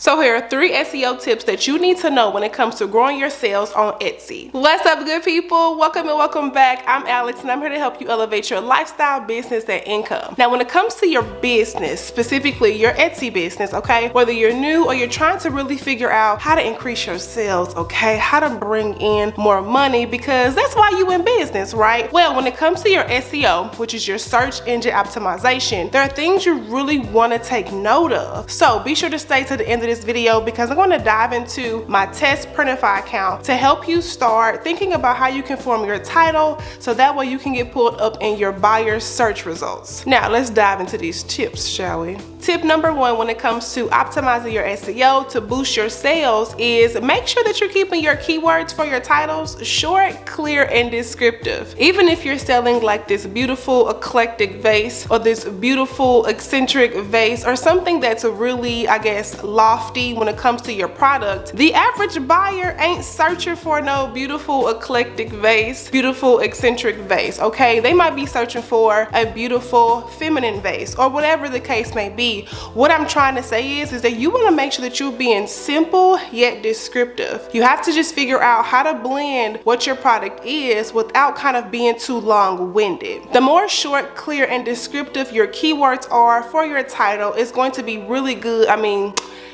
So here are 3 SEO tips that you need to know when it comes to growing your sales on Etsy. What's up, good people? Welcome and welcome back. I'm Alex and I'm here to help you elevate your lifestyle, business, and income. Now, when it comes to your business, specifically your Etsy business, okay, whether you're new or you're trying to really figure out how to increase your sales, okay, how to bring in more money, because that's why you in business, right? Well, when it comes to your SEO, which is your search engine optimization, there are things you really want to take note of. So be sure to stay to the end of this video because I'm going to dive into my test Printify account to help you start thinking about how you can form your title so that way you can get pulled up in your buyer's search results. Now let's dive into these tips, shall we? Tip number 1 when it comes to optimizing your SEO to boost your sales is make sure that you're keeping your keywords for your titles short, clear, and descriptive. Even if you're selling like this beautiful eclectic vase or this beautiful eccentric vase or something that's really, I guess, lofty when it comes to your product, the average buyer ain't searching for no beautiful eclectic vase, beautiful eccentric vase, okay? They might be searching for a beautiful feminine vase or whatever the case may be. What I'm trying to say is that you want to make sure that you're being simple yet descriptive. You have to just figure out how to blend what your product is without kind of being too long-winded. The more short, clear, and descriptive your keywords are for your title is going to be really good. I mean,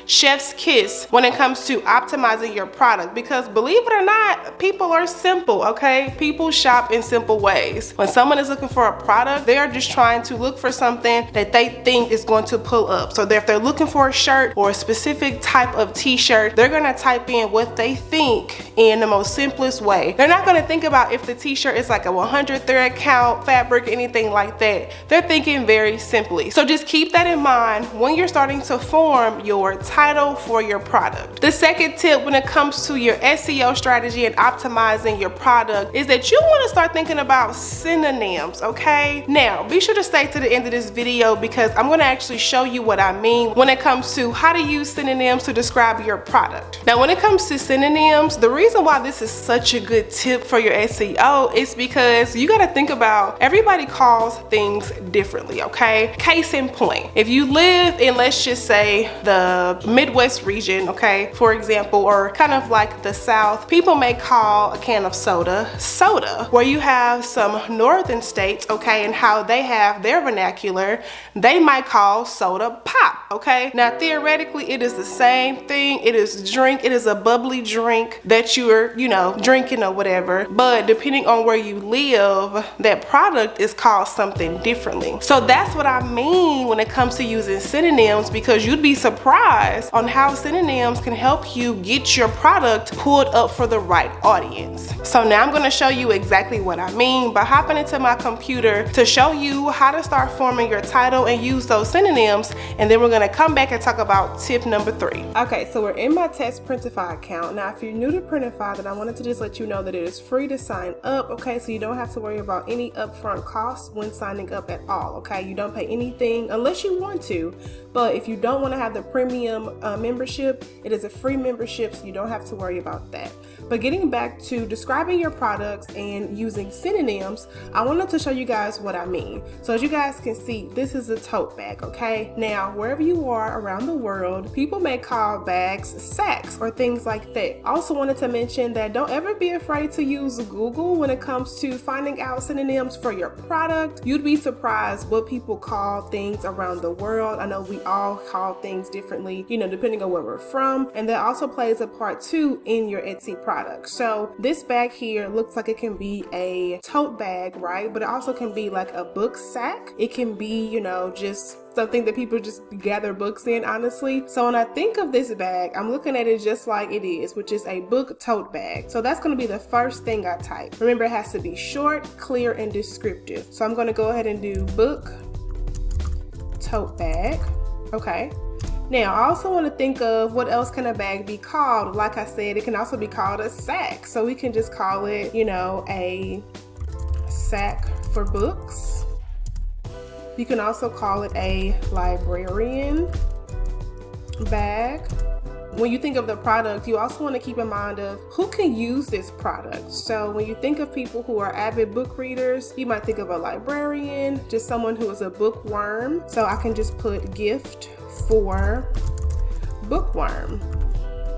chef's kiss when it comes to optimizing your product, because believe it or not, people are simple, okay? People shop in simple ways. When someone is looking for a product, they are just trying to look for something that they think is going to pull up. So if they're looking for a shirt or a specific type of t-shirt, they're gonna type in what they think in the most simplest way. They're not gonna think about if the t-shirt is like a 100 thread count fabric, anything like that. They're thinking very simply. So just keep that in mind when you're starting to form your title for your product. The second tip when it comes to your SEO strategy and optimizing your product is that you want to start thinking about synonyms, okay? Now, be sure to stay to the end of this video because I'm going to actually show you what I mean when it comes to how to use synonyms to describe your product. Now, when it comes to synonyms, the reason why this is such a good tip for your SEO is because you got to think about everybody calls things differently, okay? Case in point, if you live in, let's just say, the Midwest region, okay, for example, or kind of like the South, people may call a can of soda, where you have some northern states, okay, and how they have their vernacular, they might call soda pop, okay? Now, theoretically, it is the same thing. It is drink, it is a bubbly drink that you're, drinking or whatever, but depending on where you live, that product is called something differently. So that's what I mean when it comes to using synonyms, because you'd be surprised on how synonyms can help you get your product pulled up for the right audience. So now I'm going to show you exactly what I mean by hopping into my computer to show you how to start forming your title and use those synonyms, and then we're going to come back and talk about tip number 3. Okay, so we're in my test Printify account. Now, if you're new to Printify, then I wanted to just let you know that it is free to sign up, okay? So you don't have to worry about any upfront costs when signing up at all, okay? You don't pay anything unless you want to, but if you don't want to have the premium membership, it is a free membership, so you don't have to worry about that. But getting back to describing your products and using synonyms, I wanted to show you guys what I mean. So as you guys can see, this is a tote bag, okay? Now, wherever you are around the world, people may call bags sacks or things like that. Also wanted to mention that don't ever be afraid to use Google when it comes to finding out synonyms for your product. You'd be surprised what people call things around the world. I know we all call things differently, depending on where we're from, and that also plays a part too in your Etsy product. So this bag here looks like it can be a tote bag, right? But it also can be like a book sack. It can be, just something that people just gather books in, honestly. So when I think of this bag, I'm looking at it just like it is, which is a book tote bag. So that's going to be the first thing I type. Remember, it has to be short, clear, and descriptive. So I'm going to go ahead and do book tote bag. Okay. Now, I also want to think of what else can a bag be called. Like I said, it can also be called a sack. So we can just call it, a sack for books. You can also call it a librarian bag. When you think of the product, you also want to keep in mind of who can use this product. So when you think of people who are avid book readers, you might think of a librarian, just someone who is a bookworm. So I can just put gift for bookworm.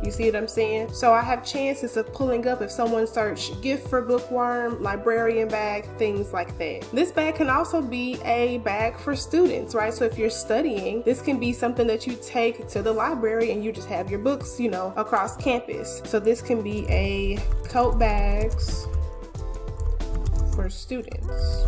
You see what I'm saying? So I have chances of pulling up if someone searched gift for bookworm, librarian bag, things like that. This bag can also be a bag for students, right? So if you're studying, this can be something that you take to the library and you just have your books, you know, across campus. So this can be a coat bags for students.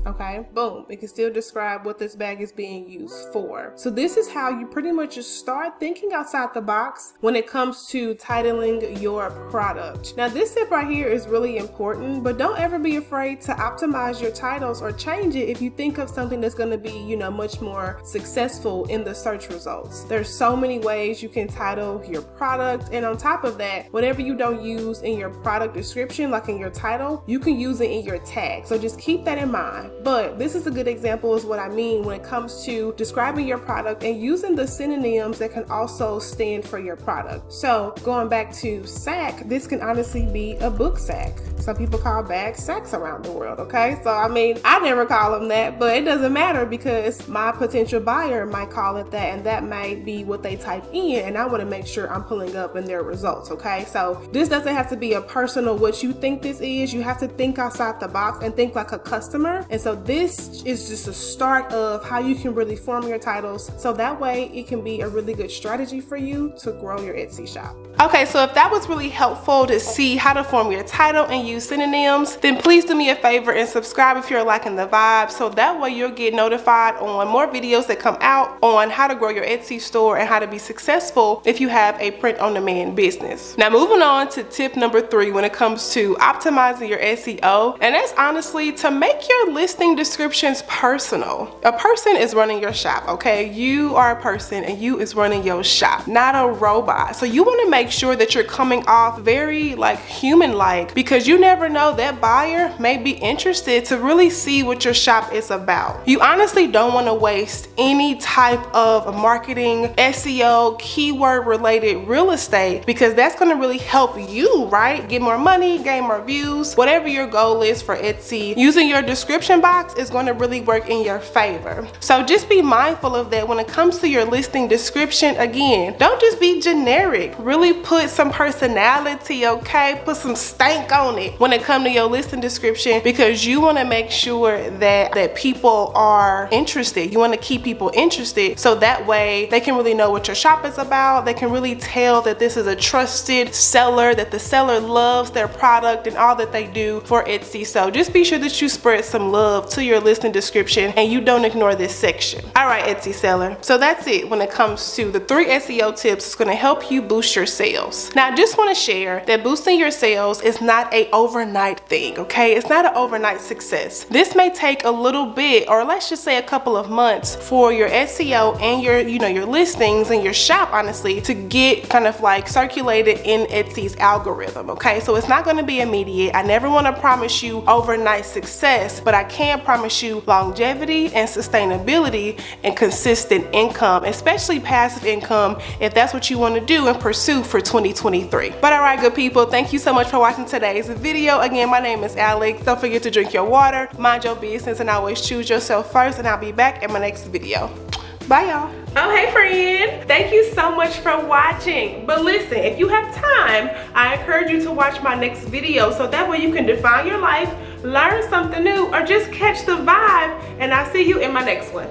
Okay, boom, it can still describe what this bag is being used for. So this is how you pretty much just start thinking outside the box when it comes to titling your product. Now this tip right here is really important, but don't ever be afraid to optimize your titles or change it if you think of something that's going to be, you know, much more successful in the search results. There's so many ways you can title your product, and on top of that, whatever you don't use in your product description, like in your title, you can use it in your tag. So just keep that in mind. But this is a good example is what I mean when it comes to describing your product and using the synonyms that can also stand for your product. So going back to sack, this can honestly be a book sack. Some people call bags sacks around the world, okay? So I mean, I never call them that, but it doesn't matter because my potential buyer might call it that, and that might be what they type in, and I want to make sure I'm pulling up in their results, okay? So this doesn't have to be a personal what you think this is. You have to think outside the box and think like a customer. And so this is just a start of how you can really form your titles, so that way it can be a really good strategy for you to grow your Etsy shop. Okay, so if that was really helpful to see how to form your title and use synonyms, then please do me a favor and subscribe if you're liking the vibe, so that way you'll get notified on more videos that come out on how to grow your Etsy store and how to be successful if you have a print-on-demand business. Now moving on to tip number 3 when it comes to optimizing your SEO, and that's honestly to make your listing descriptions personal. A person is running your shop, okay? You are a person and you is running your shop, not a robot. So you want to make sure that you're coming off very like human-like, because you never know, that buyer may be interested to really see what your shop is about. You honestly don't want to waste any type of marketing, SEO, keyword related real estate, because that's going to really help you, right? Get more money, gain more views, whatever your goal is for Etsy. Using your description box is going to really work in your favor. So just be mindful of that when it comes to your listing description. Again, don't just be generic. Really put some personality, okay? Put some stank on it when it comes to your listing description, because you want to make sure that people are interested. You want to keep people interested, so that way they can really know what your shop is about. They can really tell that this is a trusted seller, that the seller loves their product and all that they do for Etsy. So just be sure that you spread some love to your listing description and you don't ignore this section. All right, Etsy seller. So that's it when it comes to the 3 SEO tips that's going to help you boost your sales. Now I just want to share that boosting your sales is not an overnight thing, okay? It's not an overnight success. This may take a little bit, or let's just say a couple of months, for your SEO and your, you know, your listings and your shop honestly to get kind of like circulated in Etsy's algorithm, okay? So it's not going to be immediate. I never want to promise you overnight success, but I can promise you longevity and sustainability and consistent income, especially passive income, if that's what you want to do and pursue for 2023. But all right, good people, thank you so much for watching today's video. Again, my name is Alex. Don't forget to drink your water, mind your business, and always choose yourself first, and I'll be back in my next video. Bye, y'all. Oh, hey friend, thank you so much for watching. But listen, if you have time, I encourage you to watch my next video, so that way you can define your life, learn something new, or just catch the vibe, and I'll see you in my next one.